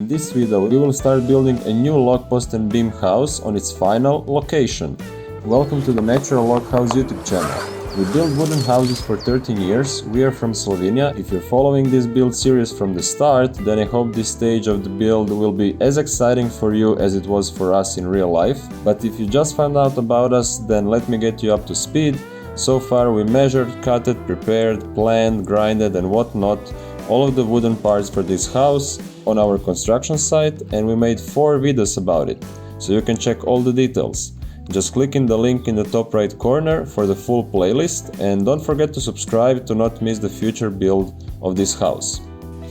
In this video we will start building a new log post and beam house on its final location. Welcome to the Natural Log House YouTube channel. We build wooden houses for 13 years, we are from Slovenia. If you're following this build series from the start, then I hope this stage of the build will be as exciting for you as it was for us in real life. But if you just found out about us, then let me get you up to speed. So far we measured, cutted, prepared, planned, grinded and whatnot all of the wooden parts for this house on our construction site, and we made 4 videos about it, so you can check all the details. Just click in the link in the top right corner for the full playlist, and don't forget to subscribe to not miss the future build of this house.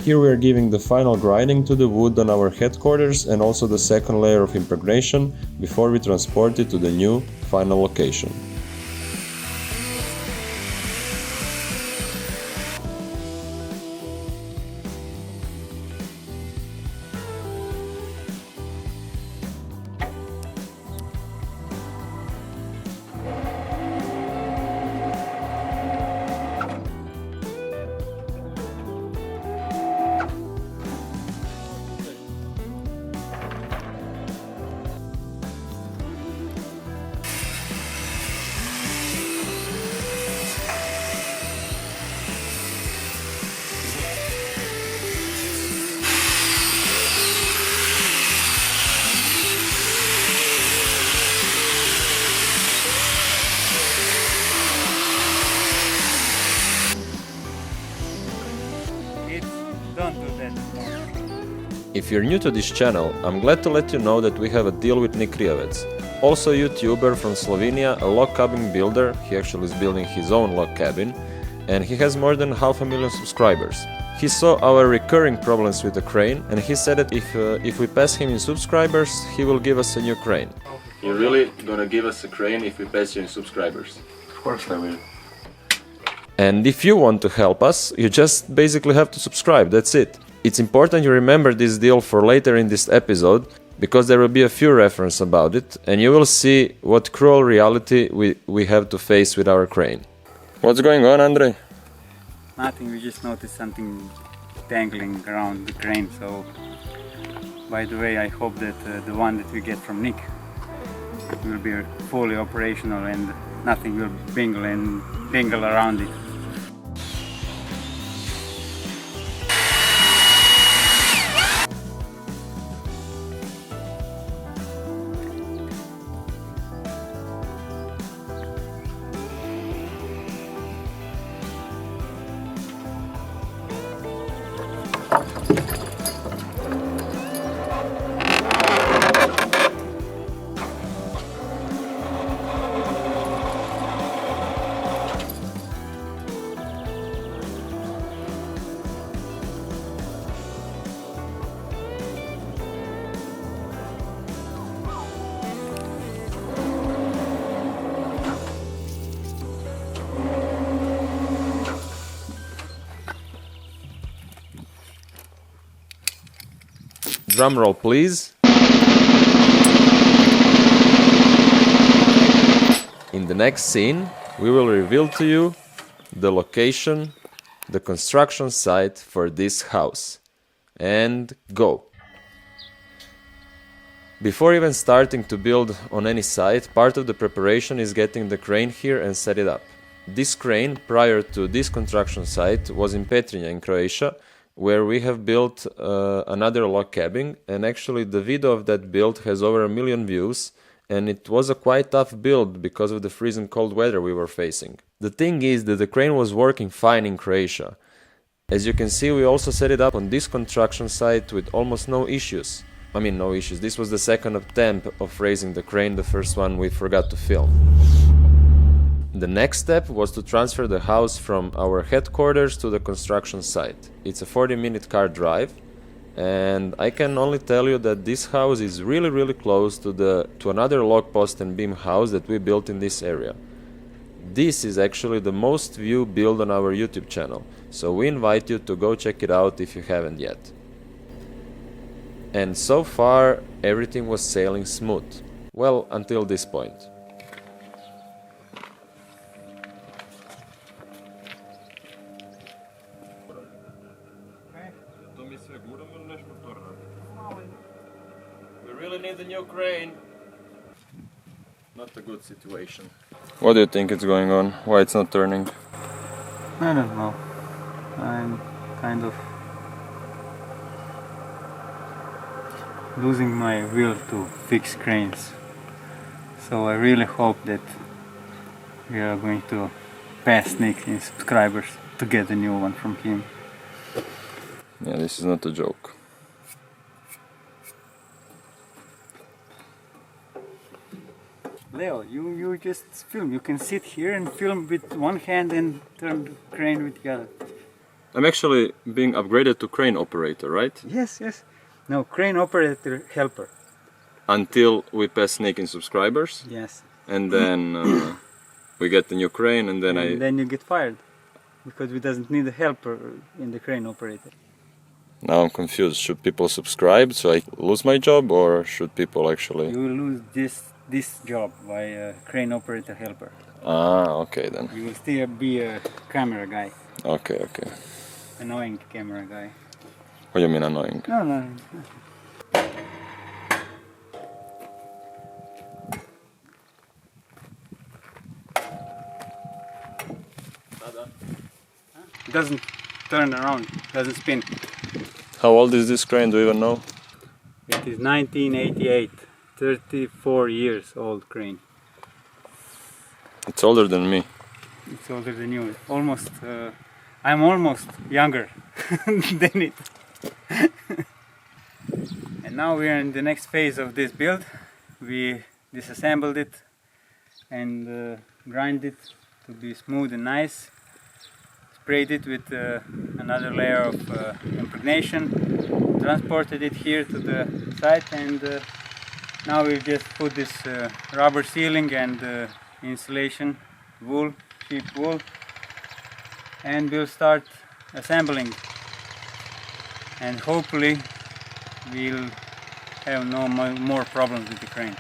Here we are giving the final grinding to the wood on our headquarters and also the second layer of impregnation before we transport it to the new final location. Don't do that. If you're new to this channel, I'm glad to let you know that we have a deal with Nick Rijavec, also a YouTuber from Slovenia, a log cabin builder. He actually is building his own log cabin, and he has more than 500,000 subscribers. He saw our recurring problems with the crane, and he said that if we pass him in subscribers, he will give us a new crane. You're really gonna give us a crane if we pass you in subscribers? Of course I will. And if you want to help us, you just basically have to subscribe, that's it. It's important you remember this deal for later in this episode, because there will be a few references about it, and you will see what cruel reality we have to face with our crane. What's going on, Andrej? Nothing, we just noticed something dangling around the crane, so by the way, I hope that the one that we get from Nick will be fully operational and nothing will bingle around it. Drum roll, please. In the next scene, we will reveal to you the location, the construction site for this house. And go! Before even starting to build on any site, part of the preparation is getting the crane here and set it up. This crane, prior to this construction site, was in Petrinja in Croatia, where we have built another log cabin, and actually the video of that build has over 1 million views, and it was a quite tough build because of the freezing cold weather we were facing. The thing is that the crane was working fine in Croatia. As you can see, we also set it up on this construction site with almost no issues. I mean, no issues. This was the second attempt of raising the crane, the first one we forgot to film. The next step was to transfer the house from our headquarters to the construction site. It's a 40-minute car drive, and I can only tell you that this house is really close to another log post and beam house that we built in this area. This is actually the most viewed build on our YouTube channel, so we invite you to go check it out if you haven't yet. And so far everything was sailing smooth. Well, until this point. To mi sve guramo ili neš motor radi? really need a new crane. Not a good situation. What do you think is going on? Why it's not turning? I don't know. I'm kind of losing my will to fix cranes. So I really hope that we are going to pass Nick in subscribers to get a new one from him. Yeah, this is not a joke. Leo, you just film. You can sit here and film with one hand and turn the crane with the other. I'm actually being upgraded to crane operator, right? Yes, yes. No, crane operator helper. Until we pass Nick in subscribers, Yes. and then we get the new crane, and then And then you get fired because we doesn't need a helper in the crane operator. Now I'm confused. Should people subscribe so I lose my job, or should people actually... You will lose this job by a crane operator helper. Ah, okay then. You will still be a camera guy, Okay, okay. annoying camera guy. What do you mean annoying? No, no. It doesn't turn around, doesn't spin. How old is this crane? Do you even know? It is 1988, 34 years old crane. It's older than me. It's older than you. Almost, I'm almost younger than it. And now we are in the next phase of this build. We disassembled it and grind it to be smooth and nice. Sprayed it with another layer of impregnation. Transported it here to the site, and now we'll just put this rubber sealing and insulation wool, sheep wool, and we'll start assembling, and hopefully we'll have no more problems with the crane.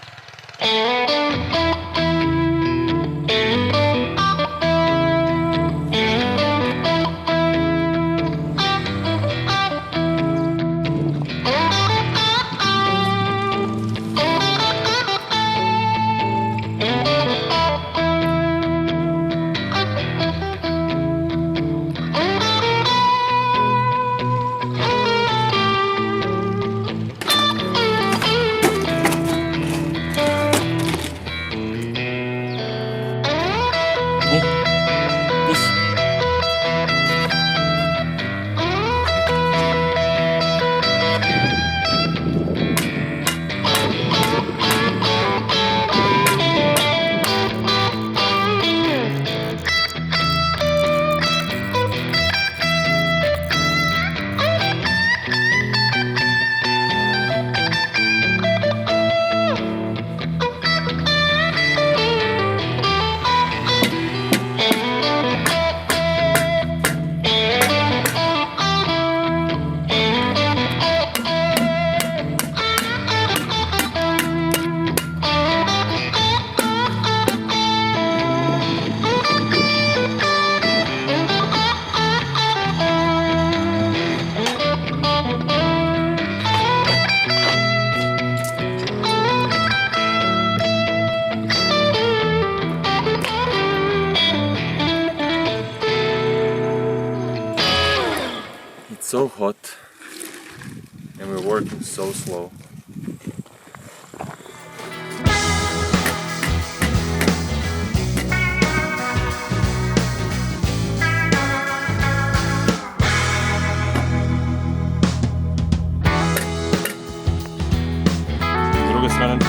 It's so hot, and we're working so slow. S druge strane.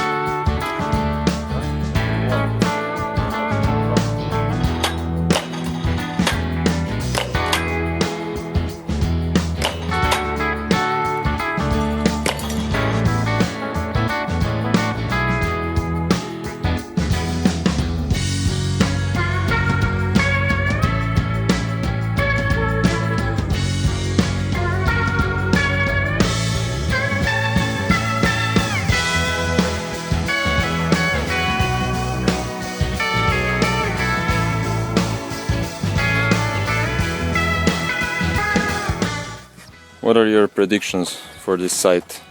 What are your predictions for this site?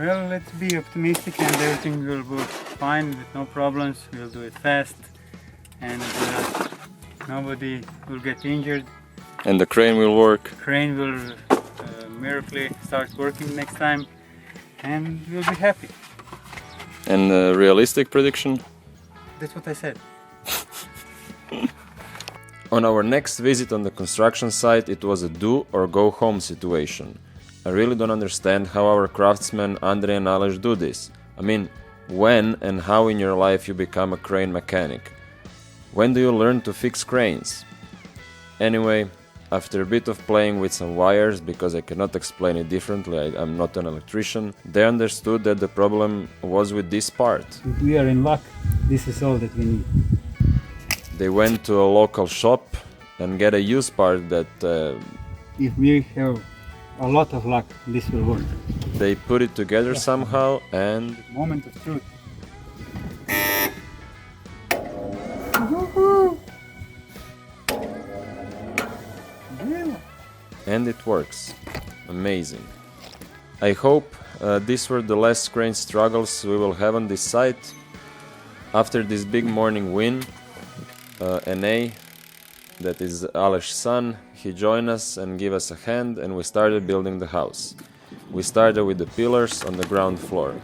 Well, let's be optimistic and everything will go fine with no problems. We'll do it fast and nobody will get injured. And the crane will work. Crane will miraculously start working next time and we'll be happy. And a realistic prediction? That's what I said. On our next visit on the construction site, it was a do or go home situation. I really don't understand how our craftsmen Andrija and Aleš do this. I mean, when and how in your life you become a crane mechanic? When do you learn to fix cranes? Anyway, after a bit of playing with some wires, because I cannot explain it differently, I'm not an electrician, they understood that the problem was with this part. If we are in luck, this is all that we need. They went to a local shop and get a used part that If we have a lot of luck, this will work. they put it together somehow, and Moment of truth. it works. Amazing. I hope these were the last crane struggles we will have on this site. After this big morning win, NA, that is Aleš's son, he joined us and gave us a hand, and we started building the house. We started with the pillars on the ground floor.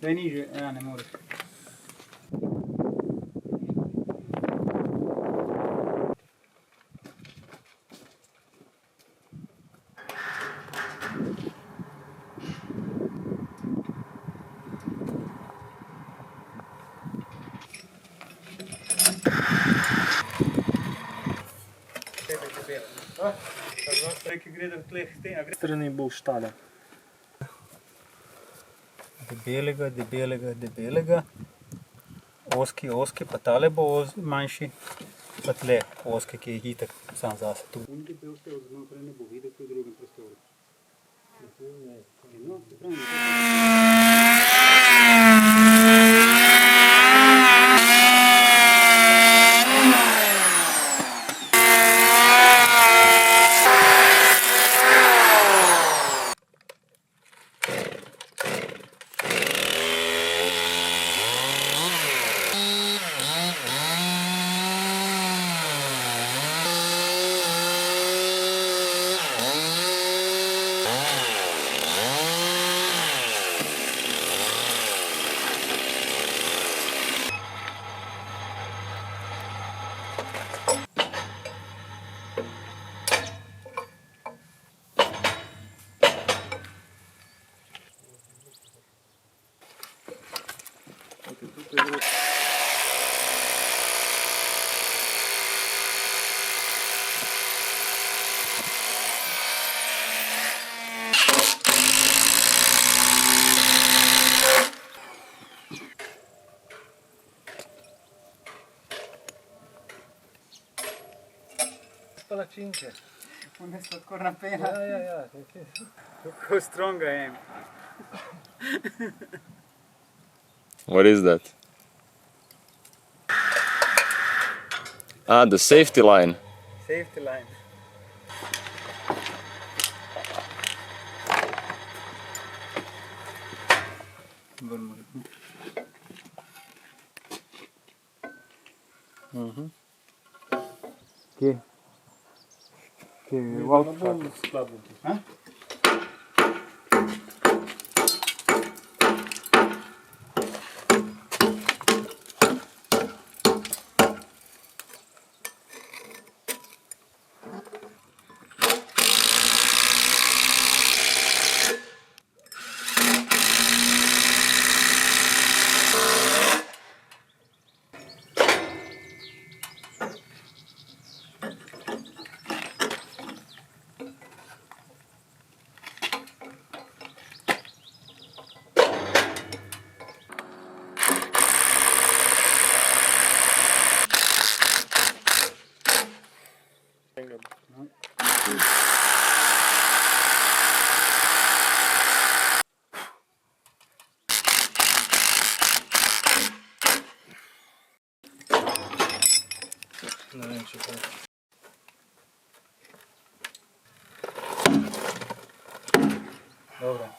Daj nižje, ja, ne moreš. Strani bo štale. Debelega, debelega, debelega. Oski, oski, pa tale bo manjši. Pa tle oski, ki je itak sam zase tu. Unki bi ostal znotraj, ne bo videl v drugem prostoru. Palačinke. One sladkorna pena. Ja. Kako stronga je. What is that? Ah, the safety line. Safety line. Kje? Kje je Skladno. Ne vem, če to. Dobro.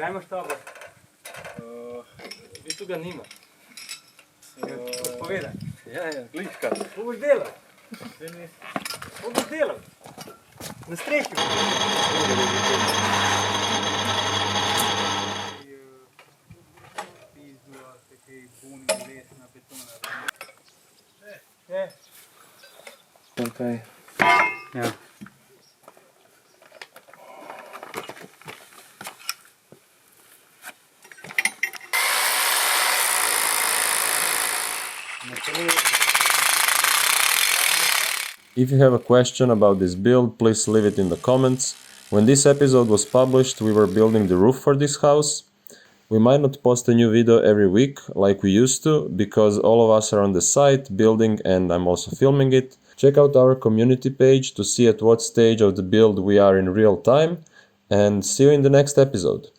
Kaj imaš tabor? V bistvu ga nima. Povedaj. Ja, gliška. Kako boš delal? Kako boš delal? Na strehi. Okay. Yeah. If you have a question about this build, please leave it in the comments. When this episode was published, we were building the roof for this house. We might not post a new video every week like we used to, because all of us are on the site building and I'm also filming it. Check out our community page to see at what stage of the build we are in real time, and see you in the next episode.